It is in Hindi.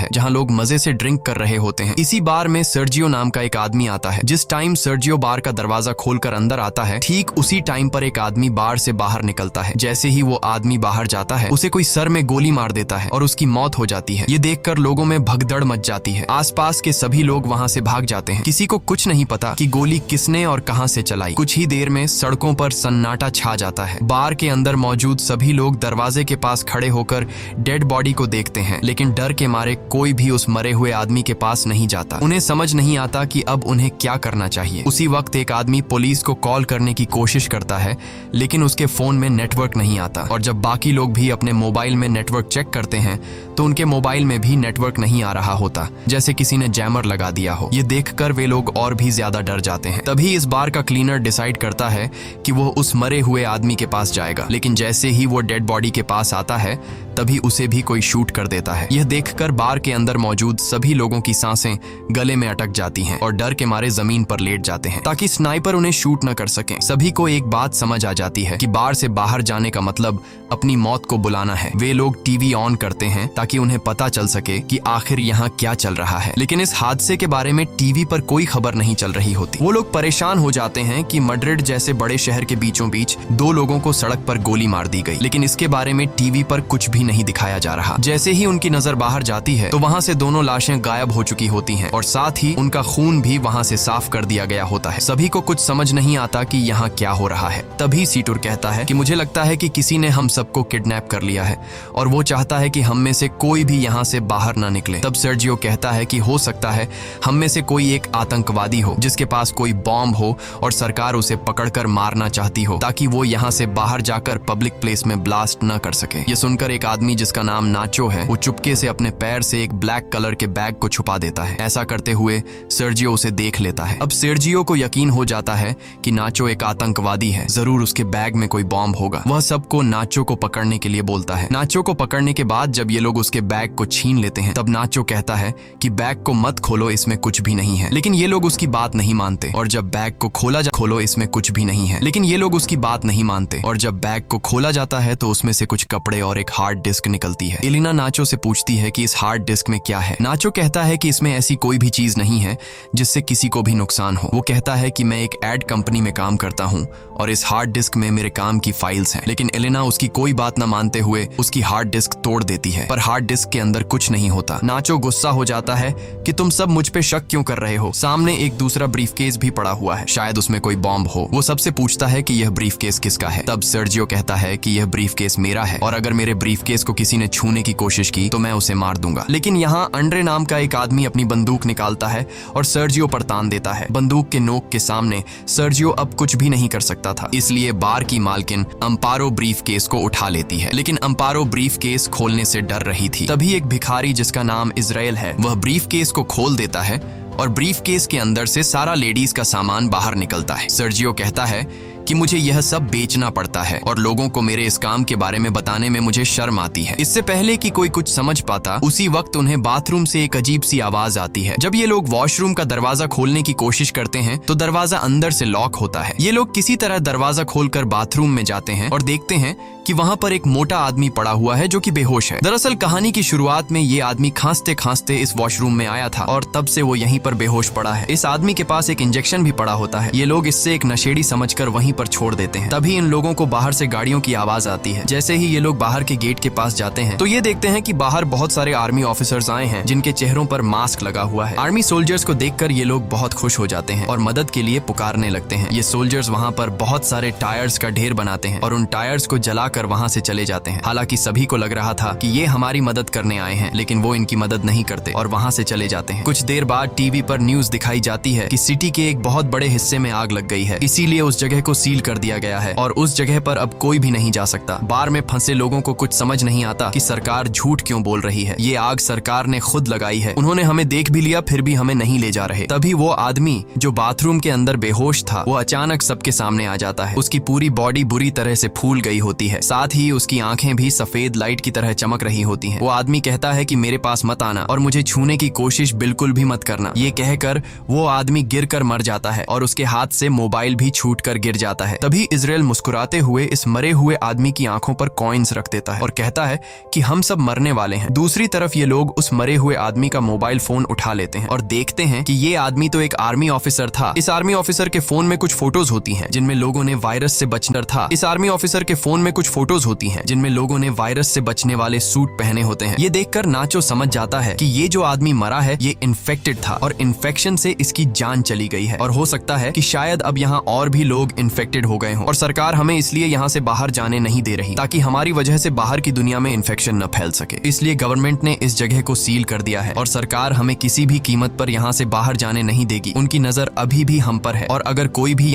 है जहाँ लोग मजे से ड्रिंक कर रहे होते हैं। इसी बार में सर्जियो नाम का एक आदमी आता है। जिस टाइम सर्जियो बार का दरवाजा खोलकर अंदर आता है, ठीक उसी टाइम पर एक आदमी बार से बाहर निकलता है। जैसे ही वो आदमी बाहर जाता है, उसे कोई सर में गोली मार देता है और उसकी मौत हो जाती है। ये देखकर लोगों में भगदड़ मच जाती है। आसपास के सभी लोग वहाँ से भाग जाते हैं। किसी को कुछ नहीं पता कि गोली किसने और कहां से चलाई। कुछ ही देर में सड़कों पर सन्नाटा छा जाता है। बार के अंदर मौजूद सभी लोग दरवाजे के पास खड़े होकर डेड बॉडी को देखते हैं, लेकिन डर के मारे कोई भी उस मरे हुए आदमी के पास नहीं जाता। उन्हें समझ नहीं आता कि अब उन्हें क्या करना चाहिए। उसी वक्त एक आदमी पुलिस को कॉल करने की कोशिश करता है, लेकिन उसके फोन में नेटवर्क नहीं आता। और जब बाकी लोग भी अपने मोबाइल में नेटवर्क चेक करते हैं तो उनके मोबाइल में भी नेटवर्क नहीं आ रहा होता, जैसे किसी ने जैमर लगा दिया हो। ये देखकर वे लोग और भी ज्यादा डर जाते हैं। तभी इस बार का क्लीनर डिसाइड करता है कि वो उस मरे हुए आदमी के पास जाएगा, लेकिन जैसे ही वो डेड बॉडी के पास आता है तभी उसे भी कोई शूट कर देता है। यह देखकर बार के अंदर मौजूद सभी लोगों की सांसें गले में अटक जाती हैं और डर के मारे जमीन पर लेट जाते हैं ताकि स्नाइपर उन्हें शूट न कर सके। सभी को एक बात समझ आ जाती है कि बार से बाहर जाने का मतलब अपनी मौत को बुलाना है। वे लोग टीवी ऑन करते हैं ताकि उन्हें पता चल सके कि आखिर यहाँ क्या चल रहा है, लेकिन इस हादसे के बारे में टीवी पर कोई खबर नहीं चल रही होती। वो लोग परेशान हो जाते हैं कि मैड्रिड जैसे बड़े शहर के बीचों बीच 2 लोगों को सड़क पर गोली मार दी गई, लेकिन इसके बारे में टीवी पर कुछ भी नहीं दिखाया जा रहा। जैसे ही उनकी नजर बाहर जाती है तो वहाँ से दोनों लाशें गायब हो चुकी होती हैं और साथ ही उनका खून भी वहाँ से साफ कर दिया गया होता है। सभी को कुछ समझ नहीं आता कि यहाँ क्या हो रहा है। तभी सीटुर कहता है कि मुझे लगता है कि किसी ने हम सबको किडनैप कर लिया है और वो चाहता है कि हम में से कोई भी यहाँ से बाहर ना निकले। तब सर्जियो कहता है कि हो सकता है हम में से कोई एक आतंकवादी हो जिसके पास कोई बॉम्ब हो और सरकार उसे पकड़कर मारना चाहती हो ताकि वो यहाँ से बाहर जाकर पब्लिक प्लेस में ब्लास्ट न कर सके। ये सुनकर एक आदमी जिसका नाम नाचो है, वो चुपके से अपने पैर से एक ब्लैक कलर के बैग को छुपा देता है। ऐसा करते हुए सर्जियो उसे देख लेता है। अब सर्जियो को यकीन हो जाता है कि नाचो एक आतंकवादी है, जरूर उसके बैग में कोई बॉम्ब होगा। वह सबको नाचो को पकड़ने के लिए बोलता है। नाचो को पकड़ने के बाद जब ये लोग उसके बैग को छीन लेते हैं तब नाचो कहता है कि बैग को मत खोलो, इसमें कुछ भी नहीं है। लेकिन ये लोग उसकी बात नहीं मानते और जब बैग को खोलो इसमें कुछ भी नहीं है। लेकिन ये लोग उसकी बात नहीं मानते और जब बैग को खोला जाता है तो उसमें से कुछ कपड़े और एक हार्ड डिस्क निकलती है। एलिना नाचो से पूछती है कि इस हार्ड डिस्क में क्या है। नाचो कहता है कि इसमें ऐसी कोई भी चीज नहीं है जिससे किसी को भी नुकसान हो। वो कहता है कि मैं एक एड कंपनी में काम करता हूँ और इस हार्ड डिस्क में मेरे काम की फाइल्स हैं। लेकिन एलिना उसकी कोई बात न मानते हुए उसकी हार्ड डिस्क तोड़ देती है, पर हार्ड डिस्क के अंदर कुछ नहीं होता। नाचो गुस्सा हो जाता है कि तुम सब मुझ पे शक क्यों कर रहे हो। सामने एक दूसरा ब्रीफकेस भी पड़ा हुआ है, शायद उसमें कोई बॉम्ब हो। वो सबसे पूछता है कि यह ब्रीफकेस किसका है। तब सर्जियो कहता है कि यह ब्रीफकेस मेरा है और अगर मेरे ब्रीफकेस को किसी ने छूने की कोशिश की तो मैं उसे मार दूंगा। लेकिन यहाँ अंड्रे नाम का एक आदमी अपनी बंदूक निकालता है और सर्जियो पर तान देता है। बंदूक के नोक के सामने सर्जियो अब कुछ भी नहीं कर सकता था, इसलिए बार की मालकिन अम्पारो ब्रीफकेस को उठा लेती है। लेकिन अम्पारो ब्रीफकेस खोलने से डर रही थी। तभी एक भिखारी जिसका नाम इजराइल है, वह ब्रीफकेस को खोल देता है और ब्रीफकेस के अंदर से सारा लेडीज का सामान बाहर निकलता है। सर्जियो कहता है कि मुझे यह सब बेचना पड़ता है और लोगों को मेरे इस काम के बारे में बताने में मुझे शर्म आती है। इससे पहले कि कोई कुछ समझ पाता, उसी वक्त उन्हें बाथरूम से एक अजीब सी आवाज आती है। जब ये लोग वॉशरूम का दरवाजा खोलने की कोशिश करते हैं तो दरवाजा अंदर से लॉक होता है। ये लोग किसी तरह दरवाजा खोलकर बाथरूम में जाते हैं और देखते हैं कि वहाँ पर एक मोटा आदमी पड़ा हुआ है जो कि बेहोश है। दरअसल कहानी की शुरुआत में ये आदमी खांसते खांसते इस वॉशरूम में आया था और तब से वो यहीं पर बेहोश पड़ा है। इस आदमी के पास एक इंजेक्शन भी पड़ा होता है। ये लोग इससे एक नशेड़ी समझकर वहीं पर छोड़ देते हैं। तभी इन लोगों को बाहर से गाड़ियों की आवाज आती है। जैसे ही ये लोग बाहर के गेट के पास जाते हैं तो ये देखते हैं कि बाहर बहुत सारे आर्मी ऑफिसर्स आए हैं जिनके चेहरों पर मास्क लगा हुआ है। आर्मी सोल्जर्स को देखकर ये लोग बहुत खुश हो जाते हैं और मदद के लिए पुकारने लगते हैं। ये सोल्जर्स वहाँ पर बहुत सारे टायर्स का ढेर बनाते हैं और उन टायर्स को जलाकर वहाँ से चले जाते हैं। हालांकि सभी को लग रहा था कि ये हमारी मदद करने आए हैं, लेकिन वो इनकी मदद नहीं करते और वहाँ से चले जाते हैं। कुछ देर बाद टीवी पर न्यूज दिखाई जाती है कि सिटी के एक बहुत बड़े हिस्से में आग लग गई है, इसीलिए उस जगह को सील कर दिया गया है और उस जगह पर अब कोई भी नहीं जा सकता। बार में फंसे लोगों को कुछ समझ नहीं आता कि सरकार झूठ क्यों बोल रही है। ये आग सरकार ने खुद लगाई है, उन्होंने हमें देख भी लिया फिर भी हमें नहीं ले जा रहे। तभी वो आदमी जो बाथरूम के अंदर बेहोश था वो अचानक सबके सामने आ जाता है। उसकी पूरी बॉडी बुरी तरह से फूल गई होती है, साथ ही उसकी आंखें भी सफेद लाइट की तरह चमक रही होती हैं। वो आदमी कहता है कि मेरे पास मत आना और मुझे छूने की कोशिश बिल्कुल भी मत करना। ये कहकर वो आदमी गिर कर मर जाता है और उसके हाथ से मोबाइल भी छूट कर गिर जाता है। आता है। तभी इजराइल मुस्कुराते हुए इस मरे हुए आदमी की आंखों पर कॉइन्स रख देता है और कहता है कि हम सब मरने वाले हैं। दूसरी तरफ ये लोग उस मरे हुए आदमी का मोबाइल फोन उठा लेते हैं और देखते हैं कि ये आदमी तो एक आर्मी ऑफिसर था। इस आर्मी ऑफिसर के फोन में कुछ फोटोज होती हैं जिनमें लोगों ने वायरस से बचना था। इस आर्मी ऑफिसर के फोन में कुछ फोटोज होती हैं जिनमें लोगों ने वायरस से बचने वाले सूट पहने होते हैं। ये देखकर नाचो समझ जाता है कि ये जो आदमी मरा है ये इन्फेक्टेड था और इन्फेक्शन से इसकी जान चली गई है और हो सकता है कि शायद अब यहाँ और भी लोग इन्फेक्टेड हो गए हों और सरकार हमें इसलिए यहाँ से बाहर जाने नहीं दे रही ताकि हमारी वजह से बाहर की दुनिया में इन्फेक्शन न फैल सके। इसलिए गवर्नमेंट ने इस जगह को सील कर दिया है और सरकार हमें किसी भी कीमत पर यहाँ से बाहर जाने नहीं देगी। उनकी नजर अभी भी हम पर है और अगर कोई भी